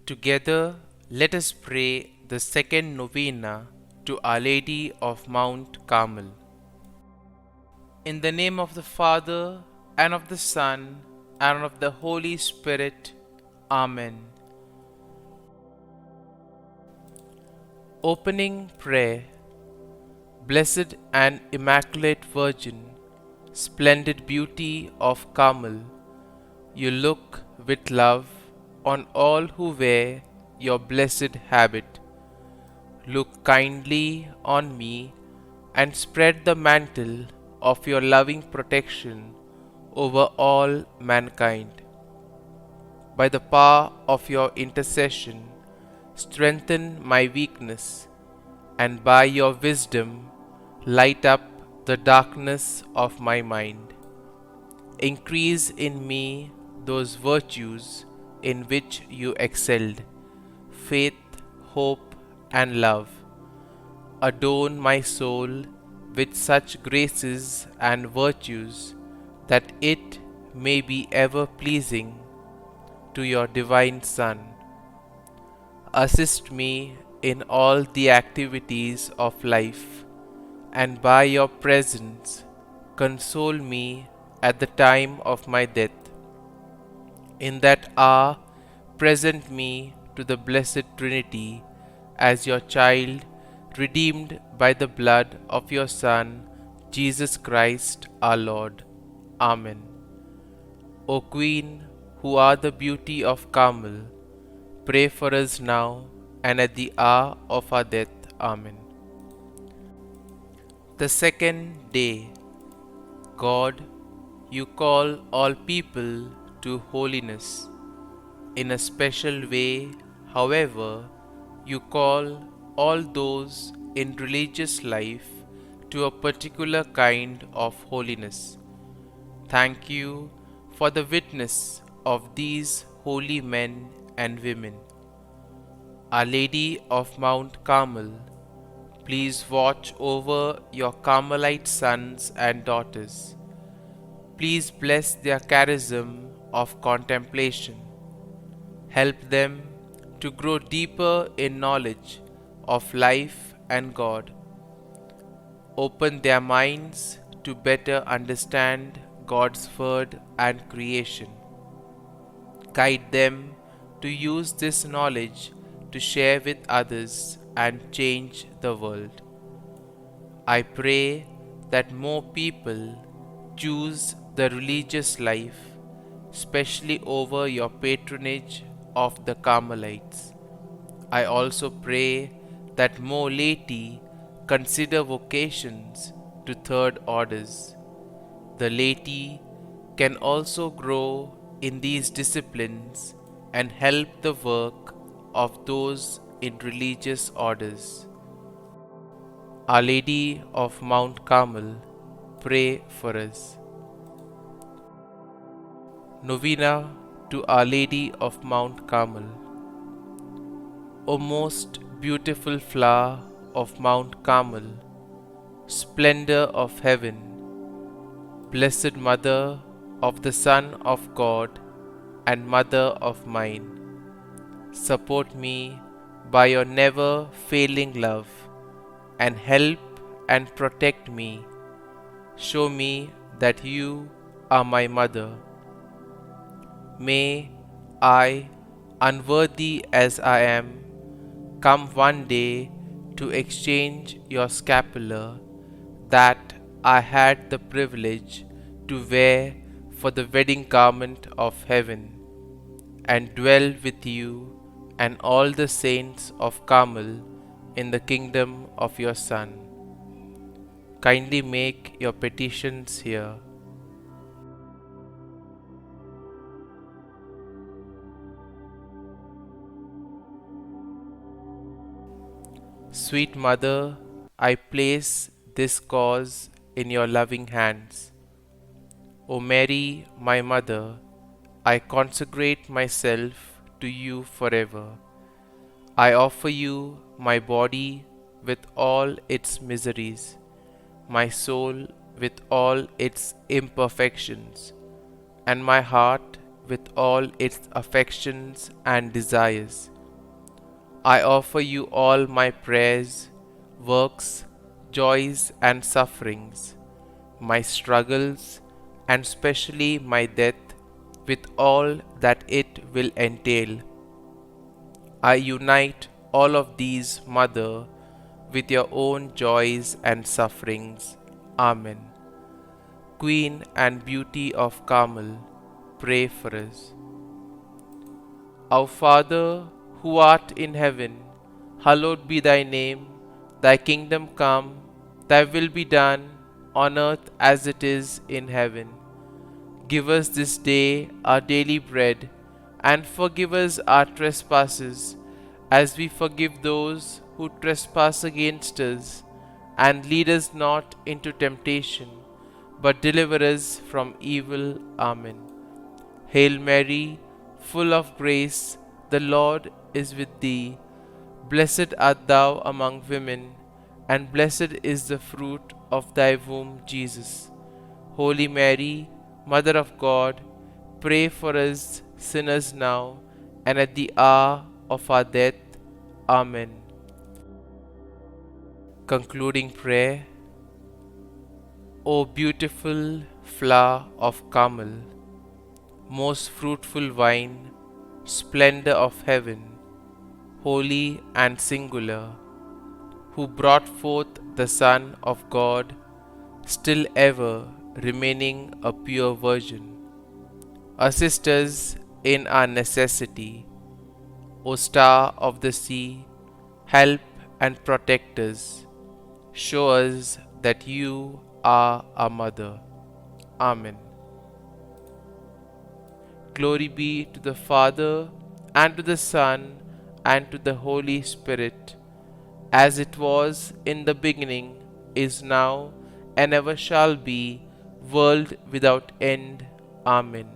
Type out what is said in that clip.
Together, let us pray the second novena to Our Lady of Mount Carmel. In the name of the Father, and of the Son, and of the Holy Spirit. Amen. Opening Prayer. Blessed and Immaculate Virgin, splendid beauty of Carmel, you look with love on all who wear your blessed habit. Look kindly on me and spread the mantle of your loving protection over all mankind. By the power of your intercession, strengthen my weakness, and by your wisdom, light up the darkness of my mind. Increase in me those virtues in which you excelled, faith, hope, and love. Adorn my soul with such graces and virtues that it may be ever pleasing to your divine Son. Assist me in all the activities of life, and by your presence console me at the time of my death. In that hour, present me to the Blessed Trinity as your child, redeemed by the blood of your Son, Jesus Christ our Lord. Amen. O Queen, who are the beauty of Carmel, pray for us now and at the hour of our death. Amen. The second day. God, you call all people to holiness. In a special way, however, you call all those in religious life to a particular kind of holiness. Thank you for the witness of these holy men and women. Our Lady of Mount Carmel, please watch over your Carmelite sons and daughters. Please bless their charism of contemplation. Help them to grow deeper in knowledge of life and God. Open their minds to better understand God's word and creation. Guide them to use this knowledge to share with others and change the world. I pray that more people choose the religious life, especially over your patronage of the Carmelites. I also pray that more laity consider vocations to third orders. The laity can also grow in these disciplines and help the work of those in religious orders. Our Lady of Mount Carmel, pray for us. Novena to Our Lady of Mount Carmel. O most beautiful flower of Mount Carmel, splendor of heaven, blessed Mother of the Son of God and Mother of mine, support me by your never failing love and help and protect me. Show me that you are my mother. May I, unworthy as I am, come one day to exchange your scapular that I had the privilege to wear for the wedding garment of heaven, and dwell with you and all the saints of Carmel in the kingdom of your Son. Kindly make your petitions here. Sweet Mother, I place this cause in your loving hands. O Mary, my Mother, I consecrate myself to you forever. I offer you my body with all its miseries, my soul with all its imperfections, and my heart with all its affections and desires, I offer you all my prayers, works, joys, and sufferings, my struggles, and specially my death, with all that it will entail. I unite all of these, Mother, with your own joys and sufferings. Amen. Queen and Beauty of Carmel, pray for us. Our Father, who art in heaven, hallowed be thy name. Thy kingdom come, thy will be done, on earth as it is in heaven. Give us this day our daily bread, and forgive us our trespasses, as we forgive those who trespass against us. And lead us not into temptation, but deliver us from evil. Amen. Hail Mary, full of grace, the Lord is with thee. Blessed art thou among women, and blessed is the fruit of thy womb, Jesus. Holy Mary, Mother of God, pray for us sinners now and at the hour of our death. Amen. Concluding prayer. O beautiful flower of Carmel, most fruitful vine, splendor of heaven, holy and singular, who brought forth the Son of God, still ever remaining a pure virgin. Assist us in our necessity, O star of the sea, help and protect us. Show us that you are our mother. Amen. Glory be to the Father, and to the Son, and to the Holy Spirit, as it was in the beginning, is now, and ever shall be, world without end. Amen.